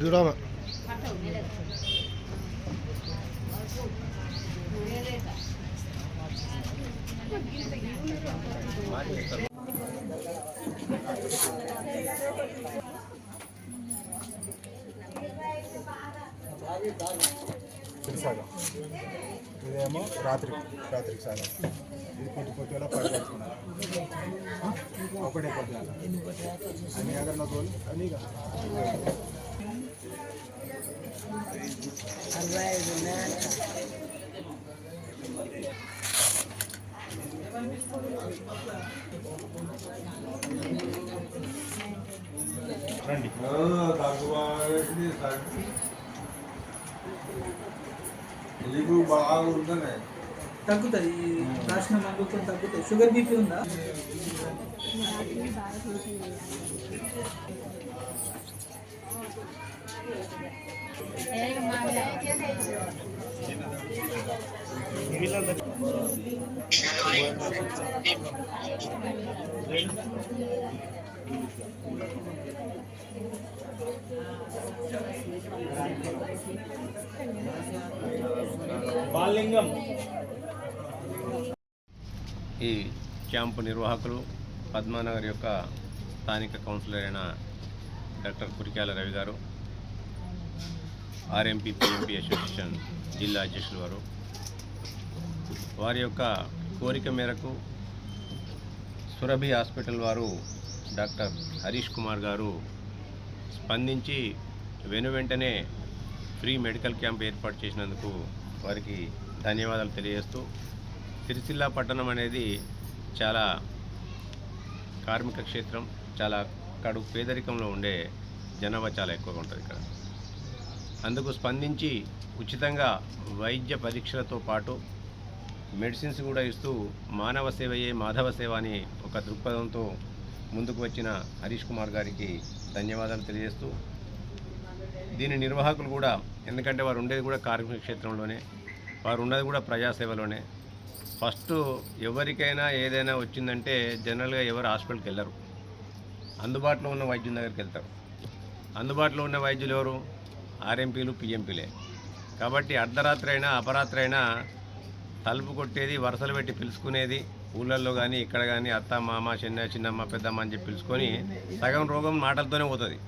Drama సాగం ఇదేమో రాత్రికి సాగం ఇది పొద్దులా పడుతున్నాం ఒకటే పొద్దుల అన్ని అగర్ నా తోలు అన్నీ రండి ఇది బాగా ఉంటుంది తగ్గుతుంది రాసిన మందుతో తగ్గుతుంది షుగర్ బీపీ ఉందా ఈ క్యాంపు నిర్వాహకులు పద్మానగర్ యొక్క స్థానిక కౌన్సిలర్ అయిన డాక్టర్ కురికాల రవి గారు, ఆర్ఎంపీ పిఎంపీ అసోసియేషన్ జిల్లా అధ్యక్షులు వారు, వారి యొక్క కోరిక మేరకు సురభి హాస్పిటల్ వారు డాక్టర్ హరీష్ కుమార్ గారు స్పందించి వెంటనే ఫ్రీ మెడికల్ క్యాంప్ ఏర్పాటు చేసినందుకు వారికి ధన్యవాదాలు తెలియజేస్తూ, సిరిసిల్ల పట్టణం అనేది చాలా కార్మిక క్షేత్రం, చాలా కడుపు పేదరికంలో ఉండే జనాభా చాలా ఎక్కువగా ఉంటుంది ఇక్కడ. అందుకు స్పందించి ఉచితంగా వైద్య పరీక్షలతో పాటు మెడిసిన్స్ కూడా ఇస్తూ మానవ సేవయే మాధవ సేవ అని ఒక దృక్పథంతో ముందుకు వచ్చిన హరీష్ కుమార్ గారికి ధన్యవాదాలు తెలియజేస్తూ, దీని నిర్వాహకులు కూడా, ఎందుకంటే వారు ఉండేది కూడా కార్మిక క్షేత్రంలోనే, వారు ఉన్నది కూడా ప్రజాసేవలోనే. ఫస్ట్ ఎవరికైనా ఏదైనా వచ్చిందంటే జనరల్గా ఎవరు హాస్పిటల్కి వెళ్ళరు, అందుబాటులో ఉన్న వైద్యుల దగ్గరికి వెళ్తారు. అందుబాటులో ఉన్న వైద్యులు ఎవరు? ఆర్ఎంపీలు, పిఎంపీలే. కాబట్టి అర్ధరాత్రి అయినా అపరాత్రి అయినా తలుపు కొట్టేది, వరుసలు పెట్టి పిలుచుకునేది, ఊళ్ళల్లో కానీ ఇక్కడ కానీ అత్త మామ చిన్నమ్మ పెద్దమ్మ అని చెప్పి పిలుచుకొని సగం రోగం మాటలతోనే పోతుంది.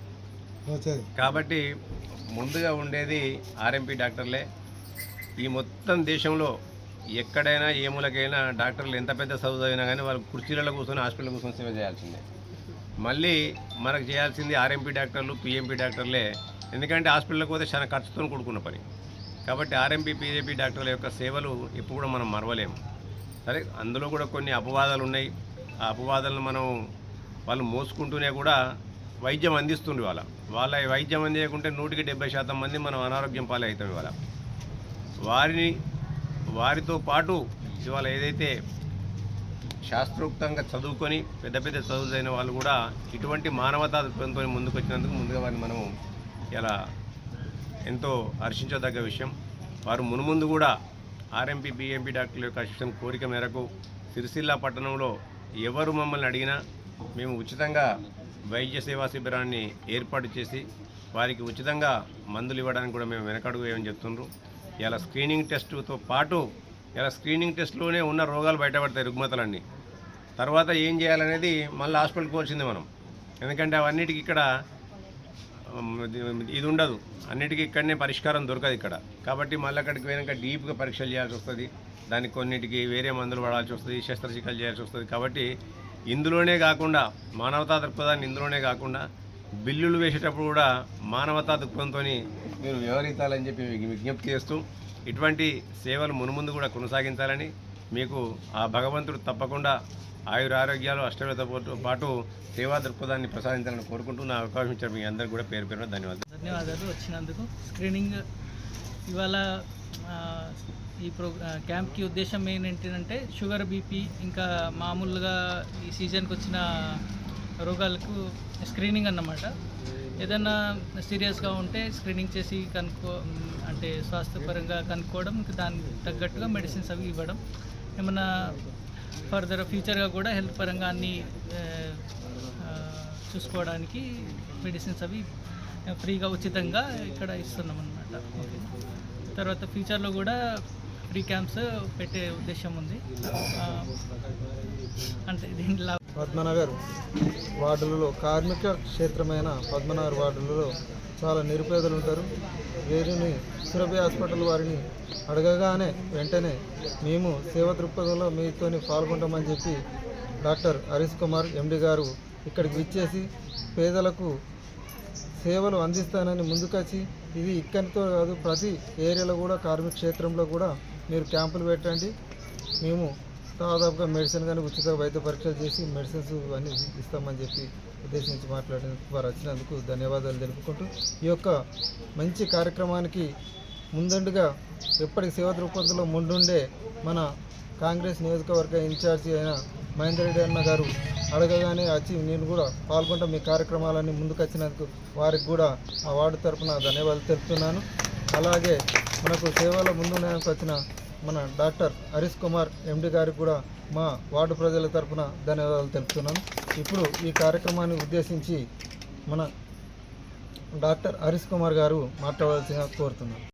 కాబట్టి ముందుగా ఉండేది ఆర్ఎంపీ డాక్టర్లే. ఈ మొత్తం దేశంలో ఎక్కడైనా ఏ మూలకైనా డాక్టర్లు ఎంత పెద్ద చదువు అయినా కానీ వాళ్ళు కుర్చీలలో కూర్చొని హాస్పిటల్ కూర్చొని సేవ చేయాల్సిందే. మళ్ళీ మనకు చేయాల్సింది ఆర్ఎంపీ డాక్టర్లు, పిఎంపీ డాక్టర్లే. ఎందుకంటే హాస్పిటల్కి పోతే చాలా ఖర్చుతో కూడుకున్న పని. కాబట్టి ఆర్ఎంపీ, పిఎంపీ డాక్టర్ల యొక్క సేవలు ఎప్పుడు కూడా మనం మరవలేము. సరే, అందులో కూడా కొన్ని అపవాదాలు ఉన్నాయి. ఆ అపవాదాలను మనం వాళ్ళు మోసుకుంటూనే కూడా వైద్యం అందిస్తుండే. వాళ్ళ వైద్యం అందించకుంటే 100% మంది మనం అనారోగ్యం పాలే అవుతాం. ఇవాళ వారితో పాటు ఇవాళ ఏదైతే శాస్త్రోక్తంగా చదువుకొని పెద్ద పెద్ద చదువులైన వాళ్ళు కూడా ఇటువంటి మానవతా దృక్పథంతో ముందుకు వచ్చినందుకు ముందుగా వారిని మనం ఇలా ఎంతో హర్షించదగ్గ విషయం. వారు మునుముందు కూడా ఆర్ఎంపీ, బిఎంపీ డాక్టర్ల యొక్క అసిస్టెంట్ కోరిక మేరకు సిరిసిల్ల పట్టణంలో ఎవరు మమ్మల్ని అడిగినా మేము ఉచితంగా వైద్య సేవా శిబిరాన్ని ఏర్పాటు చేసి వారికి ఉచితంగా మందులు ఇవ్వడానికి కూడా మేము వెనకడుగు ఏమని చెప్తున్నారు. ఇలా స్క్రీనింగ్ టెస్టుతో పాటు ఇలా స్క్రీనింగ్ టెస్ట్లోనే ఉన్న రోగాలు బయటపడతాయి, రుగ్మతలన్నీ. తర్వాత ఏం చేయాలనేది మళ్ళీ హాస్పిటల్కి పోవాల్సిందే మనం. ఎందుకంటే అవన్నిటికి ఇక్కడ ఇది ఉండదు, అన్నిటికీ ఇక్కడనే పరిష్కారం దొరకదు ఇక్కడ. కాబట్టి మళ్ళీ అక్కడికి పోయినాక డీప్గా పరీక్షలు చేయాల్సి వస్తుంది, దానికి కొన్నిటికి వేరే మందులు వాడాల్సి వస్తుంది, శస్త్రచికిత్సలు చేయాల్సి వస్తుంది. కాబట్టి ఇందులోనే కాకుండా మానవతా దృక్పథాన్ని ఇందులోనే కాకుండా బిల్లులు వేసేటప్పుడు కూడా మానవతా దృక్పథంతో మీరు వ్యవహరించాలని చెప్పి విజ్ఞప్తి చేస్తూ, ఇటువంటి సేవలు మునుముందు కూడా కొనసాగించాలని, మీకు ఆ భగవంతుడు తప్పకుండా ఆయురారోగ్యాలు అష్టవేతో పాటు సేవా దృక్పథాన్ని ప్రసాదించాలని కోరుకుంటూ నా అవకాశం ఇచ్చారు మీ అందరికీ కూడా పేరు పేరున ధన్యవాదాలు వచ్చినందుకు. స్క్రీనింగ్ ఇవాళ ఈ క్యాంప్కి ఉద్దేశం ఏంటంటే షుగర్, బీపీ, ఇంకా మామూలుగా ఈ సీజన్కి వచ్చిన రోగాలకు స్క్రీనింగ్ అన్నమాట. ఏదైనా సీరియస్గా ఉంటే స్క్రీనింగ్ చేసి అంటే స్వాస్థ్యపరంగా కనుక్కోవడం, ఇంకా దానికి తగ్గట్టుగా మెడిసిన్స్ అవి ఇవ్వడం, ఏమన్నా ఫర్దర్ ఫ్యూచర్గా కూడా హెల్త్ పరంగా అన్నీ చూసుకోవడానికి మెడిసిన్స్ అవి ఫ్రీగా ఉచితంగా ఇక్కడ ఇస్తున్నాం అన్నమాట. తర్వాత ఫ్యూచర్లో కూడా ఫ్రీ క్యాంప్స్ పెట్టే ఉద్దేశం ఉంది. అంటే దీంట్లో పద్మనగర్ వార్డులలో కార్మిక క్షేత్రమైన పద్మనగర్ వార్డులలో చాలా నిరుపేదలు ఉంటారు. వీరిని సురభి హాస్పిటల్ వారిని అడగగానే వెంటనే మేము సేవ దృక్పథంలో మీతోని పాల్గొంటామని చెప్పి డాక్టర్ హరీష్ కుమార్ ఎండి గారు ఇక్కడికి విచ్చేసి పేదలకు సేవలు అందిస్తానని ముందుకొచ్చి ఇది ఇక్కడితో కాదు ప్రతి ఏరియాలో కూడా కార్మిక క్షేత్రంలో కూడా మీరు క్యాంపులు పెట్టండి, మేము దాదాపుగా మెడిసిన్ కానీ ఉచిత వైద్య పరీక్షలు చేసి మెడిసిన్స్ అన్నీ ఇస్తామని చెప్పి ఉద్దేశించి మాట్లాడినందుకు వారు వచ్చినందుకు ధన్యవాదాలు తెలుపుకుంటూ ఈ యొక్క మంచి కార్యక్రమానికి ముందండుగా ఎప్పటికి సేవ దృక్పథంలో ముందుండే మన కాంగ్రెస్ నియోజకవర్గ ఇన్ఛార్జి అయిన మహేందర్ రెడ్డి అన్న గారు అడగగానే వచ్చి నేను కూడా పాల్గొంటా మీ కార్యక్రమాలన్నీ ముందుకు వచ్చినందుకు వారికి కూడా మా వార్డు తరఫున ధన్యవాదాలు తెలుపుతున్నాను. అలాగే మనకు సేవలో ముందుకు వచ్చిన మన డాక్టర్ హరీష్ కుమార్ ఎండి గారికి కూడా మా వార్డు ప్రజల తరఫున ధన్యవాదాలు తెలుపుతున్నాను. ఇప్పుడు ఈ కార్యక్రమాన్ని ఉద్దేశించి మన డాక్టర్ హరీష్ కుమార్ గారు మాట్లాడాల్సిందిగా కోరుతున్నాను.